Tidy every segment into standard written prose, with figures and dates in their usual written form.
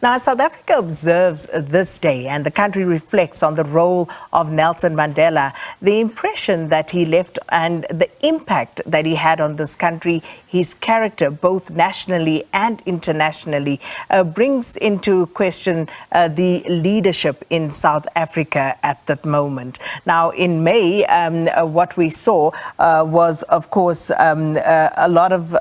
Now, as South Africa observes this day and the country reflects on the role of Nelson Mandela, the impression that he left and the impact that he had on this country, his character, both nationally and internationally, brings into question the leadership in South Africa at that moment. Now, in May, what we saw was, of course, a lot of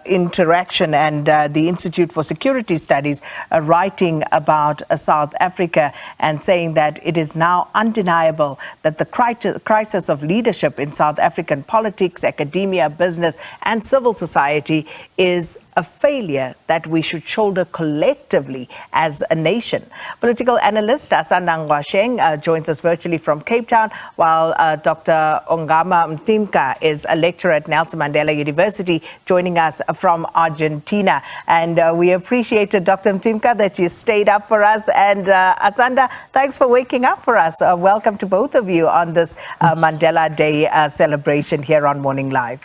interaction, and the Institute for Security Studies writing about South Africa and saying that it is now undeniable that the crisis of leadership in South African politics, academia, business and civil society is a failure that we should shoulder collectively as a nation. Political analyst Asanda Ngoasheng joins us virtually from Cape Town, while Dr Ongama Mtimka is a lecturer at Nelson Mandela University, joining us from Argentina. And we appreciated, Dr Mtimka, that you stayed up for us. And Asanda, thanks for waking up for us. Welcome to both of you on this Mandela Day celebration here on Morning Live.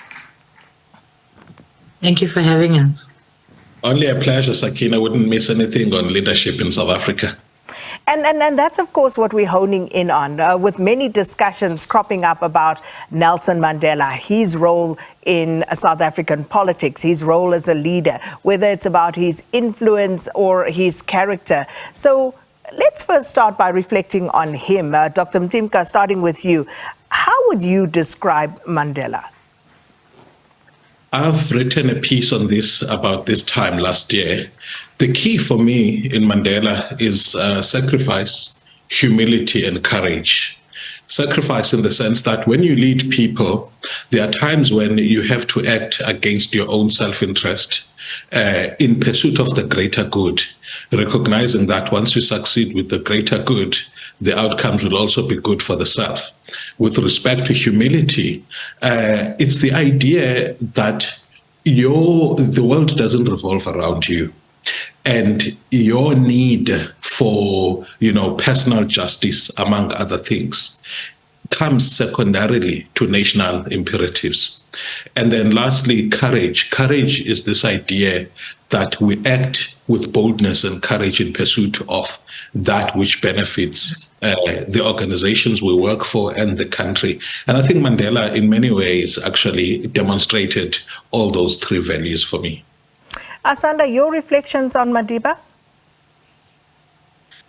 Thank you for having us. Only a pleasure, Sakina. Wouldn't miss anything on leadership in South Africa. And that's, of course, what we're honing in on, with many discussions cropping up about Nelson Mandela, his role in South African politics, his role as a leader, whether it's about his influence or his character. So let's first start by reflecting on him. Dr. Mtimka, starting with you, how would you describe Mandela? I've written a piece on this about this time last year. The key for me in Mandela is sacrifice, humility, and courage. Sacrifice in the sense that when you lead people, there are times when you have to act against your own self-interest in pursuit of the greater good, recognizing that once you succeed with the greater good, the outcomes will also be good for the self. With respect to humility, it's the idea that the world doesn't revolve around you, and your need for, personal justice, among other things, comes secondarily to national imperatives. And then lastly, courage. Courage is this idea that we act with boldness and courage in pursuit of that which benefits the organizations we work for and the country. And I think Mandela, in many ways, actually demonstrated all those three values for me. Asanda, your reflections on Madiba?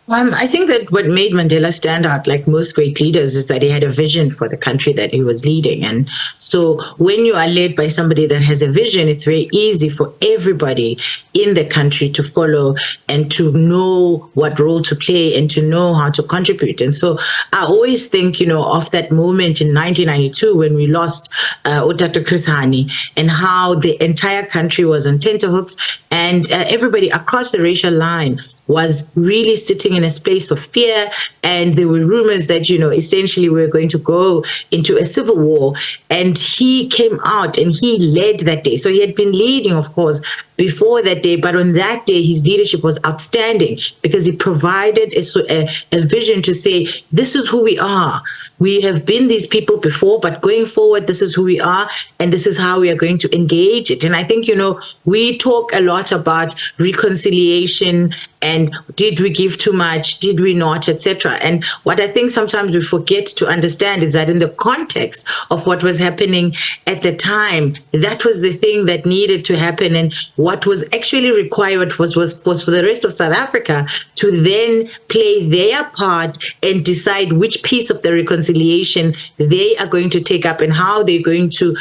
I think that what made Mandela stand out, like most great leaders, is that he had a vision for the country that he was leading. And so when you are led by somebody that has a vision, it's very easy for everybody in the country to follow and to know what role to play and to know how to contribute. And so I always think, of that moment in 1992 when we lost Dr. Chris Hani, and how the entire country was on tenterhooks, and everybody across the racial line was really sitting in a space of fear, and there were rumors that, essentially we were going to go into a civil war. And he came out and he led that day. So he had been leading, of course, before that day, but on that day, his leadership was outstanding because he provided a vision to say, this is who we are. We have been these people before, but going forward, this is who we are, and this is how we are going to engage it. And I think, we talk a lot about reconciliation and did we give too much, did we not, etc. And what I think sometimes we forget to understand is that in the context of what was happening at the time, that was the thing that needed to happen. And what was actually required was for the rest of South Africa to then play their part and decide which piece of the reconciliation they are going to take up and how they're going to,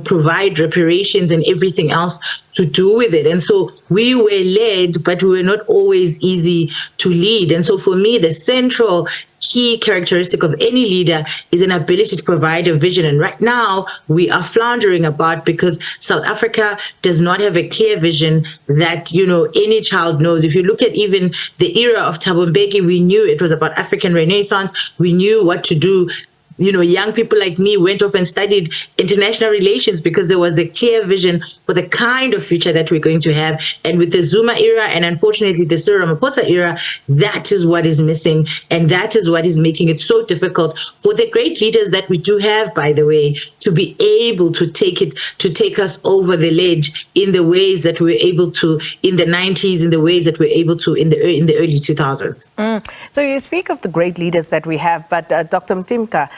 provide reparations and everything else to do with it. And so we were led, but we were not always easy to lead. And so for me, the central key characteristic of any leader is an ability to provide a vision. And right now we are floundering about because South Africa does not have a clear vision that, any child knows. If you look at even the era of Thabo Mbeki, we knew it was about African Renaissance. We knew what to do young people like me went off and studied international relations because there was a clear vision for the kind of future that we're going to have. And with the Zuma era and unfortunately the Cyril Ramaphosa era, that is what is missing, and that is what is making it so difficult for the great leaders that we do have, by the way, to be able to take us over the ledge in the ways that we were able to in the 90s, in the ways that we were able to in the early 2000s. So you speak of the great leaders that we have, but Dr. Mtimka,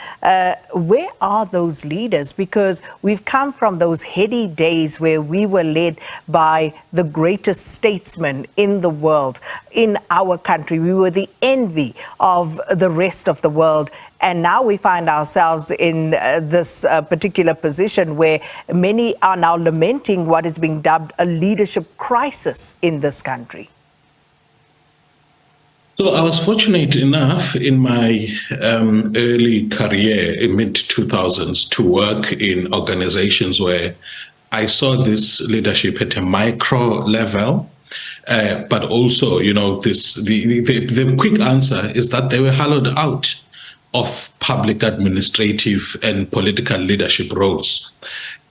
where are those leaders? Because we've come from those heady days where we were led by the greatest statesmen in the world, in our country. We were the envy of the rest of the world. And now we find ourselves in this particular position where many are now lamenting what is being dubbed a leadership crisis in this country. So I was fortunate enough in my early career in mid-2000s to work in organizations where I saw this leadership at a micro level, but also, the quick answer is that they were hollowed out of public administrative and political leadership roles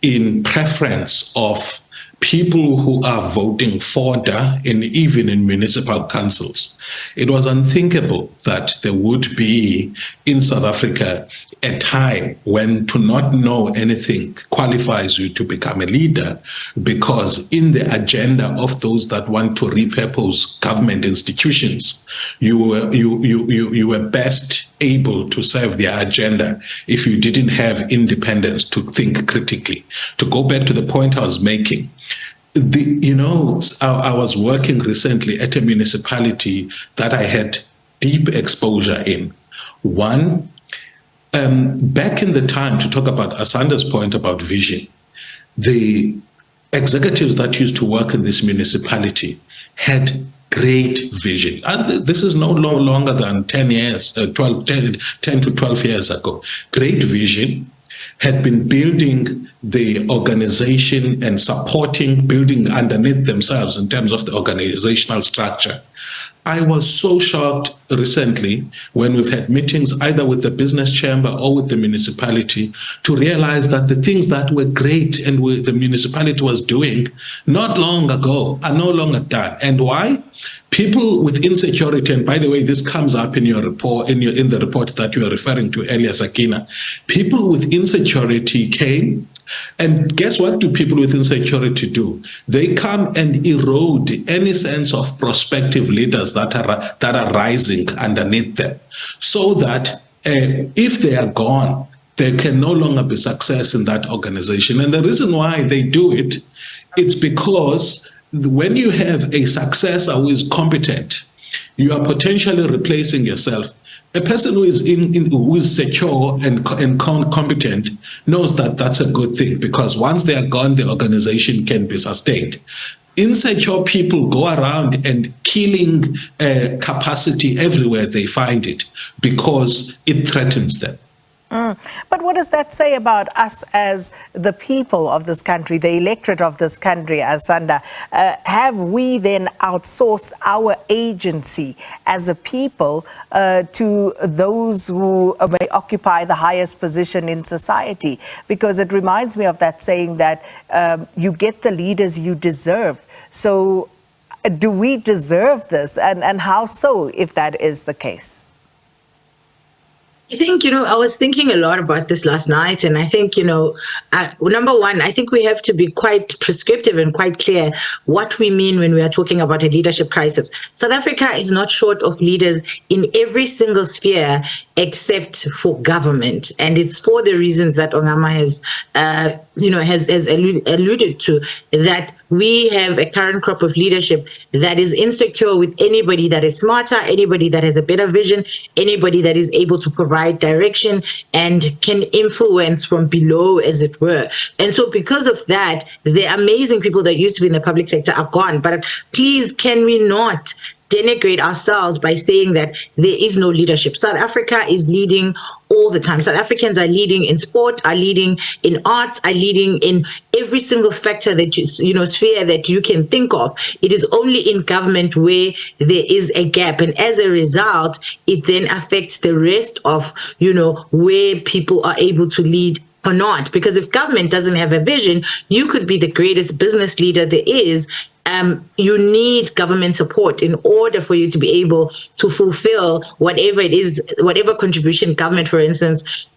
in preference of people who are voting fodder even in municipal councils. It was unthinkable that there would be in South Africa a time when to not know anything qualifies you to become a leader, because in the agenda of those that want to repurpose government institutions, you were best able to serve their agenda if you didn't have independence to think critically. To go back to the point I was making, I was working recently at a municipality that I had deep exposure in. One, back in the time, to talk about Asanda's point about vision, the executives that used to work in this municipality had great vision. And this is no longer than 10 to 12 years ago. Great vision, had been building the organization and building underneath themselves in terms of the organizational structure. I was so shocked recently when we've had meetings either with the business chamber or with the municipality to realize that the things that were great and the municipality was doing not long ago are no longer done. And why? People with insecurity, and by the way, this comes up in your report, in the report that you are referring to earlier, Sakina. People with insecurity came, and guess what do people with insecurity do? They come and erode any sense of prospective leaders that are rising underneath them, so that if they are gone, there can no longer be success in that organization. And the reason why they do it, it's because when you have a successor who is competent, you are potentially replacing yourself. A person who is who is secure and competent knows that that's a good thing, because once they are gone, the organization can be sustained. Insecure people go around and killing capacity everywhere they find it because it threatens them. But what does that say about us as the people of this country, the electorate of this country, Asanda? Have we then outsourced our agency as a people to those who may occupy the highest position in society? Because it reminds me of that saying that you get the leaders you deserve. So do we deserve this? And how so, if that is the case? I think, I was thinking a lot about this last night, and I think, number one, I think we have to be quite prescriptive and quite clear what we mean when we are talking about a leadership crisis. South Africa is not short of leaders in every single sphere except for government, and it's for the reasons that Ongama has alluded to, that we have a current crop of leadership that is insecure with anybody that is smarter, anybody that has a better vision, anybody that is able to provide direction and can influence from below, as it were. And so because of that, the amazing people that used to be in the public sector are gone. But please, can we not denigrate ourselves by saying that there is no leadership. South Africa is leading all the time. South Africans are leading in sport, are leading in arts, are leading in every single sphere that you can think of. It is only in government where there is a gap, and as a result, it then affects the rest of where people are able to lead or not. Because if government doesn't have a vision, you could be the greatest business leader there is. You need government support in order for you to be able to fulfill whatever it is, whatever contribution government, for instance,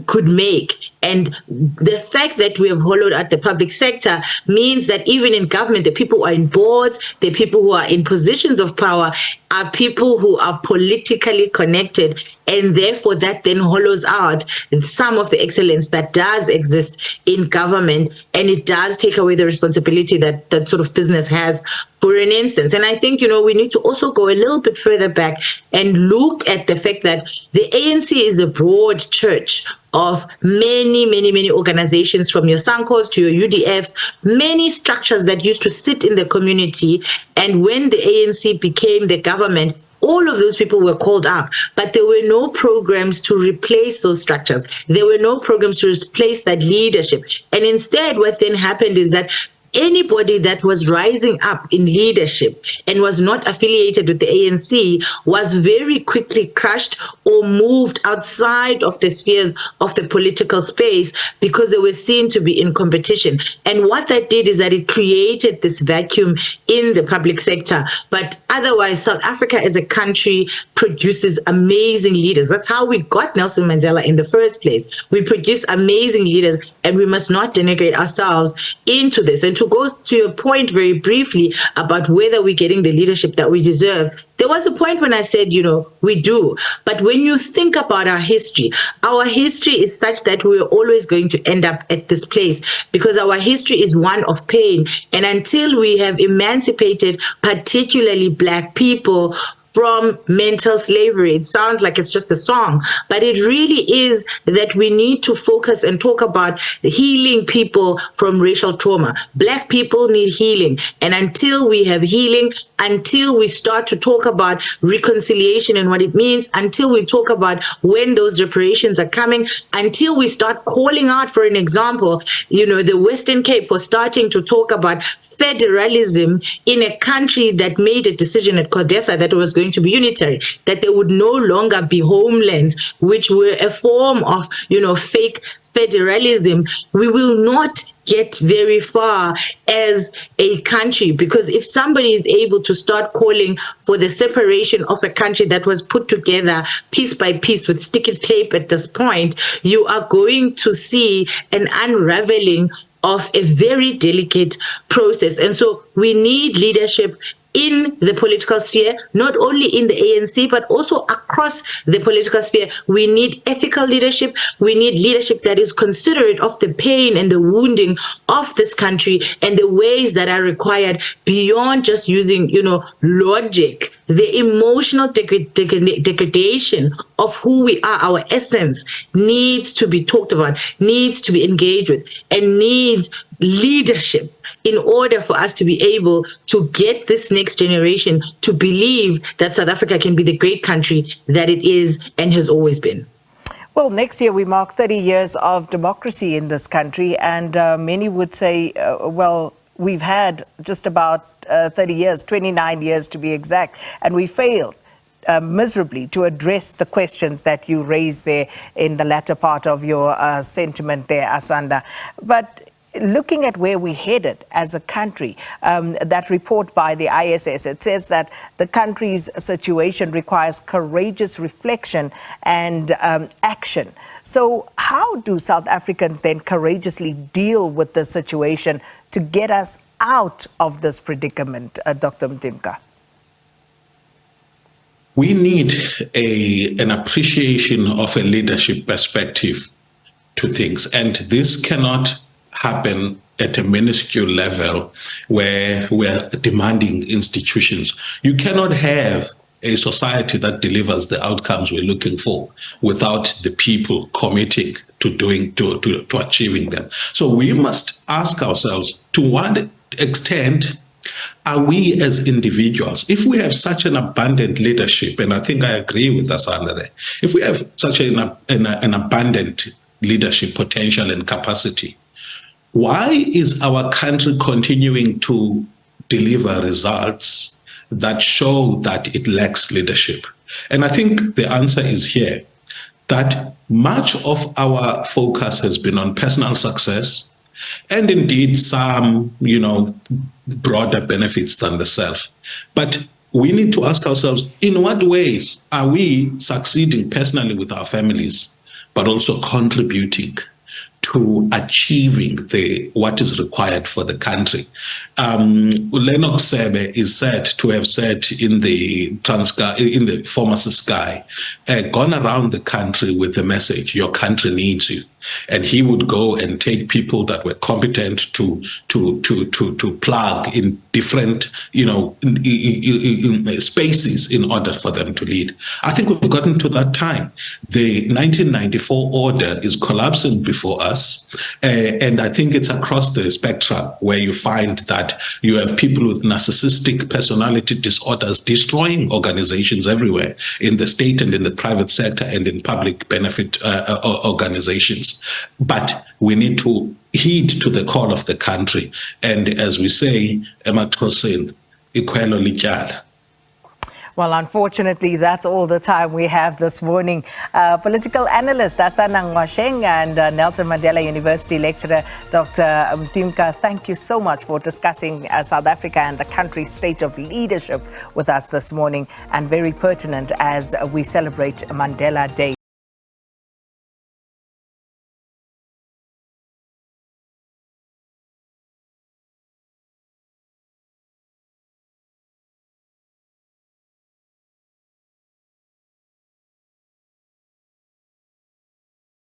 could make. And the fact that we have hollowed out the public sector means that even in government, the people who are in boards, the people who are in positions of power are people who are politically connected. And therefore, that then hollows out some of the excellence that does exist in government. And it does take away the responsibility that that sort of business has, for an instance. And I think, we need to also go a little bit further back and look at the fact that the ANC is a broad church of many organizations, from your SANCOs to your UDFs, many structures that used to sit in the community. And when the ANC became the government, all of those people were called up, but there were no programs to replace those structures. There were no programs to replace that leadership. And instead, what then happened is that anybody that was rising up in leadership and was not affiliated with the ANC was very quickly crushed or moved outside of the spheres of the political space because they were seen to be in competition. And what that did is that it created this vacuum in the public sector. But otherwise, South Africa as a country produces amazing leaders. That's how we got Nelson Mandela in the first place. We produce amazing leaders, and we must not denigrate ourselves into this. And to go to your point very briefly about whether we're getting the leadership that we deserve, there was a point when I said, we do. But when you think about our history is such that we're always going to end up at this place because our history is one of pain. And until we have emancipated particularly Black people from mental slavery, it sounds like it's just a song, but it really is that we need to focus and talk about healing people from racial trauma. Black people need healing. And until we have healing, until we start to talk about reconciliation and what it means, until we talk about when those reparations are coming, until we start calling out, for an example, the Western Cape for starting to talk about federalism in a country that made a decision at CODESA that it was going to be unitary, that there would no longer be homelands, which were a form of, fake federalism, we will not get very far as a country, because if somebody is able to start calling for the separation of a country that was put together piece by piece with sticky tape at this point, you are going to see an unraveling of a very delicate process. And so we need leadership in the political sphere, not only in the ANC, but also across the political sphere. We need ethical leadership. We need leadership that is considerate of the pain and the wounding of this country and the ways that are required beyond just using, logic. The emotional degradation of who we are, our essence, needs to be talked about, needs to be engaged with, and needs leadership in order for us to be able to get this next generation to believe that South Africa can be the great country that it is and has always been. Well, next year we mark 30 years of democracy in this country, and many would say, we've had just about 30 years, 29 years to be exact, and we failed miserably to address the questions that you raised there in the latter part of your sentiment there, Asanda. But looking at where we're headed as a country, that report by the ISS, it says that the country's situation requires courageous reflection and action. So how do South Africans then courageously deal with the situation to get us out of this predicament, Dr. Mtimka? We need an appreciation of a leadership perspective to things, and this cannot happen at a minuscule level where we're demanding institutions. You cannot have a society that delivers the outcomes we're looking for without the people committing to achieving them. So we must ask ourselves, to what extent Are we as individuals, if we have such an abundant leadership, and I think I agree with Asanda there, if we have such an abundant leadership potential and capacity, why is our country continuing to deliver results that show that it lacks leadership? And I think the answer is here, that much of our focus has been on personal success and indeed some, broader benefits than the self. But we need to ask ourselves, in what ways are we succeeding personally with our families, but also contributing to achieving what is required for the country? Lennox Sebe is said to have said in the Pharmacist Sky, gone around the country with the message, your country needs you. And he would go and take people that were competent to plug in different, in spaces in order for them to lead. I think we've gotten to that time. The 1994 order is collapsing before us. And I think it's across the spectrum where you find that you have people with narcissistic personality disorders destroying organizations everywhere, in the state and in the private sector and in public benefit organizations. But we need to heed to the call of the country. And as we say, emaxhoseni, ikhwelo lityala. Well, unfortunately, that's all the time we have this morning. Political analyst Asanda Ngoasheng and Nelson Mandela University lecturer Dr. Mtimka, thank you so much for discussing South Africa and the country's state of leadership with us this morning, and very pertinent as we celebrate Mandela Day.